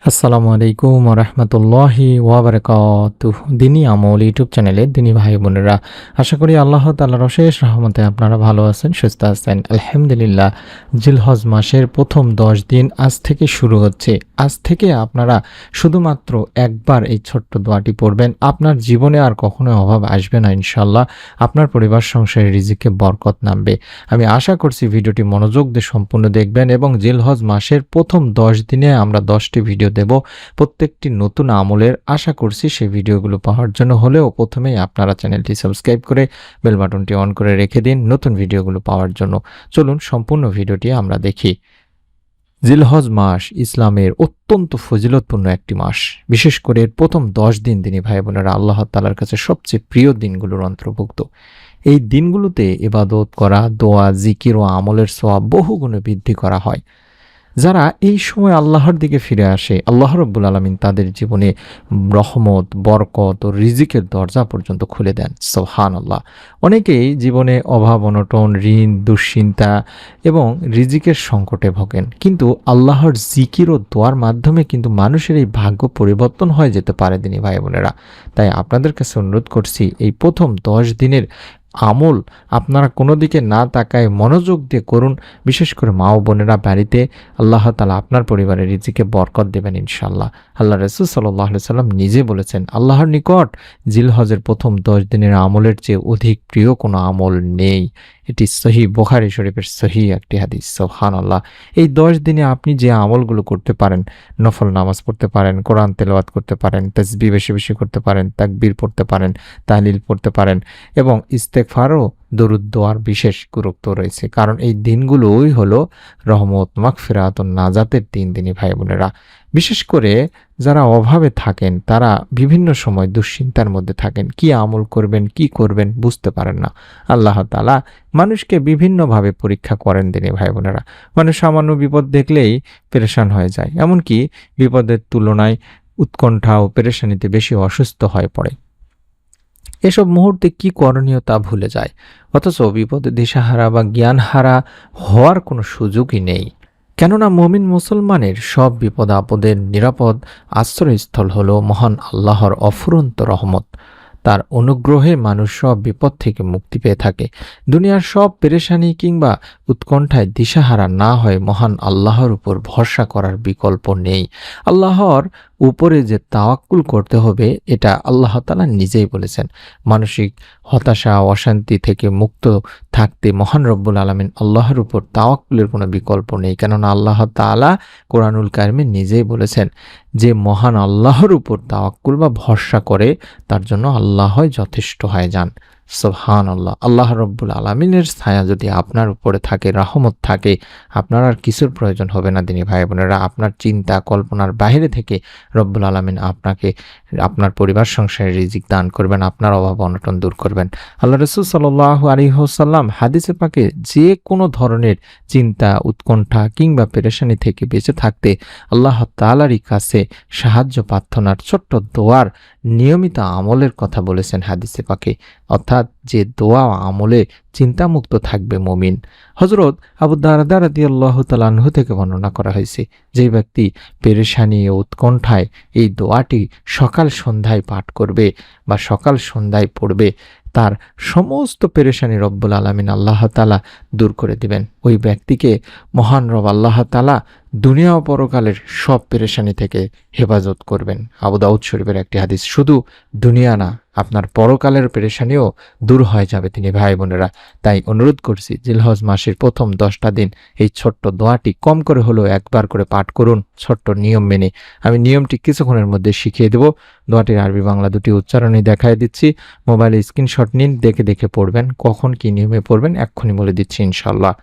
আসসালামু আলাইকুম রহমতুল্লাহি ওয়াবারাকাতুহ। দিনী আমল ইউটিউব চ্যানেলে দিনী ভাই বোনেরা, আশা করি আল্লাহ তাআলার অশেষ রহমতে আপনারা ভালো আছেন, সুস্থ আছেন। আলহামদুলিল্লাহ, জিলহজ মাসের প্রথম 10 দিন আজ থেকে শুরু হচ্ছে। আজ থেকে আপনারা শুধুমাত্র একবার এই ছোট্ট দোয়াটি পড়বেন, আপনার জীবনে আর কখনোই অভাব আসবে না ইনশাল্লাহ। আপনার পরিবার সংসারে রিজিকে বরকত নামবে। আমি আশা করছি ভিডিওটি মনোযোগ দিয়ে সম্পূর্ণ দেখবেন এবং জিলহজ মাসের প্রথম 10 দিনে আমরা 10টি ভিডিও দেব, প্রত্যেকটি নতুন আমলের। আশা করছি সেই ভিডিওগুলো পাওয়ার জন্য হলেও প্রথমেই আপনারা চ্যানেলটি সাবস্ক্রাইব করে বেল বাটনটি অন করে রেখে দিন নতুন ভিডিওগুলো পাওয়ার জন্য। চলুন সম্পূর্ণ ভিডিওটি আমরা দেখি। জিলহজ মাস ইসলামের অত্যন্ত ফজিলতপূর্ণ একটি মাস। বিশেষ করে এর প্রথম 10 দিন দিনী ভাই বোনেরা আল্লাহ তাআলার কাছে সবচেয়ে প্রিয় দিনগুলোর অন্তর্ভুক্ত। এই দিনগুলোতে ইবাদত করা, দোয়া, জিকির ও আমলের সওয়াব বহুগুণে বৃদ্ধি করা হয়। যারা এই সময় আল্লাহর দিকে ফিরে আসে, আল্লাহ রাব্বুল আলামিন তাদের জীবনে রহমত, বরকত ও রিজিকের দরজা পর্যন্ত খুলে দেন। সুবহানাল্লাহ। অনেকেই জীবনে অভাব, অনটন, ঋণ, দুশ্চিন্তা এবং রিজিকের সংকটে ভোগেন, কিন্তু আল্লাহর জিকির ও দোয়ার মাধ্যমে কিন্তু মানুষের এই ভাগ্য পরিবর্তন হয়ে যেতে পারে দিনী ভাই বোনেরা। তাই আপনাদের কাছে অনুরোধ করছি, এই প্রথম 10 দিনের আমল আপনারা কোনো দিকে না তাকায় মনোযোগ দিয়ে করুন। বিশেষ করে মা ও বোনেরা বাড়িতে, আল্লাহ তাআলা আপনার পরিবারের রিজিকে বরকত দেবেন ইনশাআল্লাহ। আল্লাহ রাসূল সাল্লাল্লাহু আলাইহি সাল্লাম নিজে বলেছেন, আল্লাহর নিকট জিলহজের প্রথম 10 দিনের আমলের চেয়ে অধিক প্রিয় কোনো আমল নেই। এটি সহিহ বুখারী শরীফের সহিহ একটি হাদিস। সুবহানাল্লাহ। এই 10 দিনে আপনি যে আমলগুলো করতে পারেন, নফল নামাজ পড়তে পারেন, কোরআন তেলাওয়াত করতে পারেন, তাসবিহ বেশি বেশি করতে পারেন, তাকবীর পড়তে পারেন, তাহলিল পড়তে পারেন এবং ইস্তেগফারও, দরুদ দোয়ার বিশেষ গুরুত্ব রয়েছে। কারণ এই দিনগুলোই হলো রহমত, মাগফিরাত ও নাজাতের দিন দিনী ভাই বোনেরা। বিশেষ করে যারা অভাবে থাকেন, তারা বিভিন্ন সময় দুশ্চিন্তার মধ্যে থাকেন, কি আমল করবেন, কি করবেন বুঝতে পারেন না। আল্লাহ তাআলা মানুষকে বিভিন্নভাবে পরীক্ষা করেন দিনী ভাই বোনেরা। মানুষ সামান্য বিপদ দেখলেই পেরেশান হয়ে যায়, এমনকি বিপদের তুলনায় উৎকণ্ঠা ও পেরেশানিতে বেশি অসুস্থ হয়ে পড়ে। এসব মুহূর্তে কি করণীয় তা ভুলে যায়, অথচ বিপদে দিশাহারা বা জ্ঞানহারা হওয়ার কোনো সুযোগই নেই। কেননা মুমিন মুসলমানের সব বিপদ আপদের নিরাপদ আশ্রয়স্থল হল মহান আল্লাহর অফুরন্ত রহমত। তার অনুগ্রহে মানুষ সব বিপদ থেকে মুক্তি পেয়ে থাকে। দুনিয়ার সব পেরেশানি কিংবা উৎকণ্ঠায় দিশাহারা না হয়ে মহান আল্লাহর উপর ভরসা করার বিকল্প নেই। আল্লাহর উপরে যে তাওয়াক্কুল করতে হবে, এটা আল্লাহ তাআলা নিজেই বলেছেন। মানসিক হতাশা, অশান্তি থেকে মুক্ত থাকতে মহান রব্বুল আলামিন আল্লাহর উপর তাওয়াক্কুলের কোনো বিকল্প নেই। কেননা আল্লাহ তাআলা কোরআনুল কারিমে নিজেই বলেছেন যে মহান আল্লাহর উপর তাওয়াক্কুল বা ভরসা করে তার জন্য আল্লাহই যথেষ্ট হয়ে যান। সুবহানাল্লাহ। আল্লাহ রব্বুল আলামিনের ছায়া যদি আপনার উপরে থাকে, রহমত থাকে, আপনার আর কিছুর প্রয়োজন হবে না দিনী ভাই বোনেরা। আপনার চিন্তা কল্পনার বাইরে থেকে রব্বুল আলামিন আপনাকে, আপনার পরিবার সংসারে রিজিক দান করবেন, আপনার অভাব অনটন দূর করবেন। আল্লাহ রাসূল সাল্লাল্লাহু আলাইহি ওয়াসাল্লাম হাদিসে পাকে যে কোনো ধরনের চিন্তা, উৎকণ্ঠা কিংবা পেরেশানি থেকে বেঁচে থাকতে আল্লাহ তাআলারই কাছে সাহায্য প্রার্থনার ছোট্ট দোয়ার নিয়মিত আমলের কথা বলেছেন হাদিসে পাকে, অর্থাৎ যে দোয়া আমলে চিন্তামুক্ত থাকবে মুমিন। হযরত আবু দারদা রাদিয়াল্লাহু তাআলা আনহু থেকে বর্ণনা করা হয়েছে, যে ব্যক্তি পেরেশানি ও উৎকণ্ঠায় এই দোয়াটি সকাল সন্ধ্যায় পাঠ করবে বা সকাল সন্ধ্যায় পড়বে, তার সমস্ত পেরেশানি রব্বুল আলামিন আল্লাহ তাআলা দূর করে দিবেন। ওই ব্যক্তিকে মহান রব আল্লাহ তাআলা দুনিয়া ও পরকালের সব পেরেশানি থেকে হেফাজত করবেন। আবু দাউদ শরীফের একটি হাদিস। শুধু দুনিয়া না, আপনার পরকালের পেরেশানিও দূর হয়ে যাবে তিনি ভাই বোনেরা। তাই অনুরোধ করছি, জিলহজ মাসের প্রথম 10টা দিন এই ছোট্ট দোয়াটি কম করে হলেও একবার করে পাঠ করুন, ছোট্ট নিয়ম মেনে। আমি নিয়মটি কিছুক্ষণের মধ্যে শিখিয়ে দেব। দোয়াটির আরবি বাংলা দুটি উচ্চারণই দেখায় দিচ্ছি। মোবাইলে স্ক্রিনশট নিন, দেখে দেখে পড়বেন। কখন কি নিয়মে পড়বেন এক্ষুনি বলে দিচ্ছি ইনশাআল্লাহ।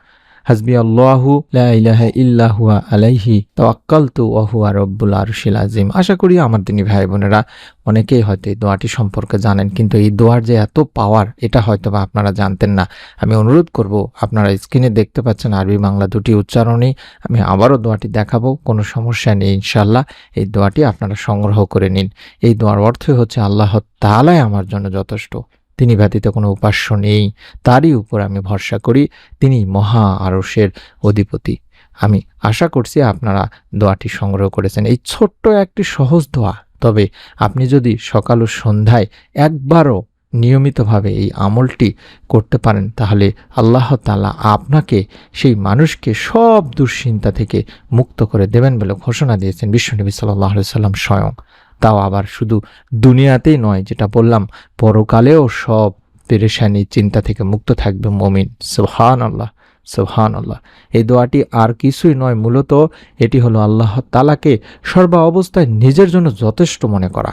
হাসবি আল্লাহু লা ইলাহা ইল্লা হুয়া আলাইহি তাওয়াক্কালতু ওয়া হুয়া রব্বুল আরশিল আযীম। আশা করি আমার দিনী ভাই বোনেরা অনেকেই হয়তো এই দোয়াটি সম্পর্কে জানেন, কিন্তু এই দোয়ার যে এত পাওয়ার এটা হয়তো বা আপনারা জানতেন না। আমি অনুরোধ করব, আপনারা স্ক্রিনে দেখতে পাচ্ছেন আরবি বাংলা দুটি উচ্চারণই। আমি আবারও দোয়াটি দেখাবো, কোনো সমস্যা নেই ইনশাআল্লাহ। এই দোয়াটি আপনারা সংগ্রহ করে নিন। এই দোয়ার অর্থই হচ্ছে, আল্লাহ তাআলাই আমার জন্য যথেষ্ট, তিনি ব্যতীত কোনো উপাস্য নেই, তারই উপর আমি ভরসা করি, তিনি মহা আরশের অধিপতি। আমি আশা করছি আপনারা দোয়াটি সংগ্রহ করেছেন। এই ছোট্ট একটি সহজ দোয়া, তবে আপনি যদি সকাল ও সন্ধ্যায় একবারও নিয়মিতভাবে এই আমলটি করতে পারেন, তাহলে আল্লাহ তাআলা আপনাকে, সেই মানুষকে সব দুশ্চিন্তা থেকে মুক্ত করে দেবেন বলে ঘোষণা দিয়েছেন বিশ্বনবী সাল্লাল্লাহু আলাইহি সাল্লাম স্বয়ং। তাও আবার শুধু দুনিয়াতেই নয়, যেটা বললাম, পরকালেও সব পেরেশানি চিন্তা থেকে মুক্ত থাকবে মুমিন। সুবহানাল্লাহ, সুবহানাল্লাহ। এই দোয়াটি আর কিছুই নয়, মূলত এটি হলো আল্লাহ তাআলাকে সর্ব অবস্থায় নিজের জন্য যথেষ্ট মনে করা।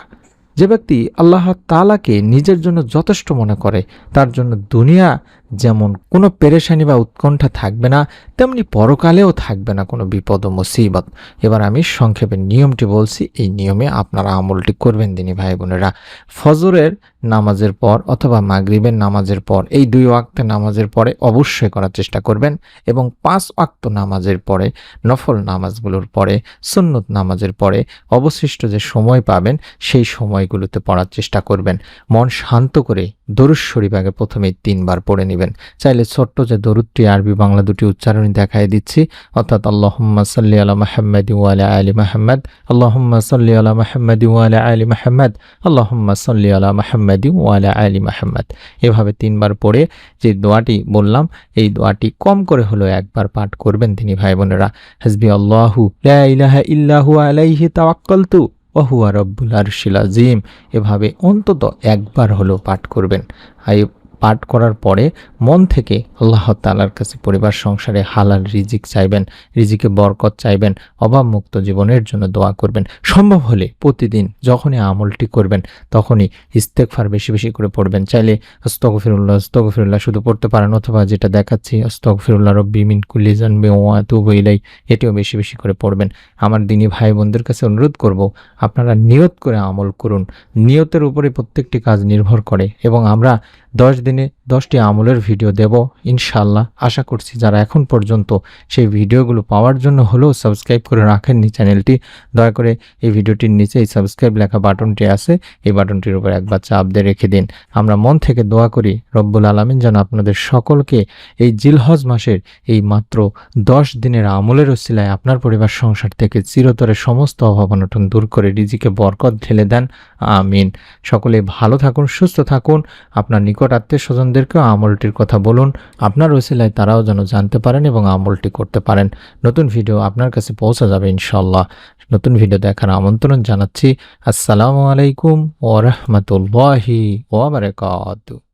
যে ব্যক্তি আল্লাহ তাআলাকে নিজের জন্য যথেষ্ট মনে করে, তার জন্য দুনিয়া যেমন কোনো পেরেশানি বা উৎকণ্ঠা থাকবে না, তেমনি পরকালেও থাকবে না কোনো বিপদ ও মুসিবত। এবার আমি সংক্ষেপে নিয়মটি বলছি, এই নিয়মে আপনারা আমলটি করবেন দিনী ভাই বোনেরা। ফজরের নামাজের পর অথবা মাগরিবের নামাজের পর, এই 2 ওয়াক্ত নামাজের পরে অবশ্যই করার চেষ্টা করবেন, এবং 5 ওয়াক্ত নামাজের পরে, নফল নামাজগুলোর পরে, সুন্নত নামাজের পরে অবশিষ্ট যে সময় পাবেন সেই সময়গুলোতে পড়ার চেষ্টা করবেন। মন শান্ত করে দরুদ শরীফ আগে প্রথমেই 3 বার পড়ে নেবেন। চাইলে ছোট্ট যে দরুদটি আরবি বাংলা দুটি উচ্চারণই দেখাই দিচ্ছি, অর্থাৎ আল্লাহুম্মা সাল্লি আলা মুহাম্মাদি ওয়া আলা আলি মুহাম্মাদ, আল্লাহুম্মা সাল্লি আলা মুহাম্মাদি ওয়া আলা আলি মুহাম্মাদ, আল্লাহুম্মা সাল্লি আলা মুহাম্মাদি ওয়া আলা আলি মুহাম্মাদ। এভাবে 3 বার পড়ে যে দোয়াটি বললাম, এই দোয়াটি কম করে হলেও একবার পাঠ করবেন তিনি ভাই বোনেরা। হাসবি আল্লাহু লা ইলাহা ইল্লা হুয়া আলাইহি তাওয়াক্কালতু ওয়া হুয়া রাব্বুল আরশিল আযীম। এভাবে অন্তত একবার হলেও পাঠ করবেন। এই পাঠ করার পরে মন থেকে আল্লাহ তাআলার কাছে পরিবার সংসারে হালাল রিজিক চাইবেন, রিজিকে বরকত চাইবেন, অভাবমুক্ত জীবনের জন্য দোয়া করবেন। সম্ভব হলে প্রতিদিন যখনই আমলটি করবেন তখনই ইস্তেগফার বেশি বেশি করে পড়বেন। চাইলে আস্তাগফিরুল্লাহ আস্তাগফিরুল্লাহ শুধু পড়তে পারেন, অথবা যেটা দেখাচ্ছি আস্তাগফিরুল্লাহ রাব্বি মিন কুল্লি যানবি ওয়া আতুবু ইলাই, এটিও বেশি বেশি করে পড়বেন। আমার দিনী ভাই বোনদের কাছে অনুরোধ করব, আপনারা নিয়ত করে আমল করুন। নিয়তের উপরে প্রত্যেকটি কাজ নির্ভর করে, এবং আমরা 10 দিনে 10টি আমলের ভিডিও দেব ইনশাআল্লাহ। আশা করছি যারা এখন পর্যন্ত সেই ভিডিওগুলো পাওয়ার জন্য হলেও সাবস্ক্রাইব করে রাখেননি চ্যানেলটি, দয়া করে এই ভিডিওটির নিচে এই সাবস্ক্রাইব লেখা বাটনটি আছে, এই বাটনটির উপর একবার চাপ দিয়ে রেখে দিন। আমরা মন থেকে দোয়া করি রব্বুল আলামিন যেন আপনাদের সকলকে এই জিলহজ মাসের এই মাত্র 10 দিনের আমলের ওসিলায় আপনার পরিবার সংসার থেকে চিরতরে সমস্ত অভাব অনটন দূর করে রিজিকে বরকত ঢেলে দেন, আমিন। সকলে ভালো থাকুন, সুস্থ থাকুন। আপনার নিকট আত্মীয় স্বজনদেরকেও আমলটির কথা বলুন, আপনার ওসিলায় তারাও যেন জানতে পারেন এবং আমলটি করতে পারেন। নতুন ভিডিও আপনার কাছে পৌঁছে যাবে ইনশাআল্লাহ। নতুন ভিডিও দেখার আমন্ত্রণ জানাচ্ছি। আসসালামু আলাইকুম ওয়া রাহমাতুল্লাহি ওয়া বারাকাতুহু।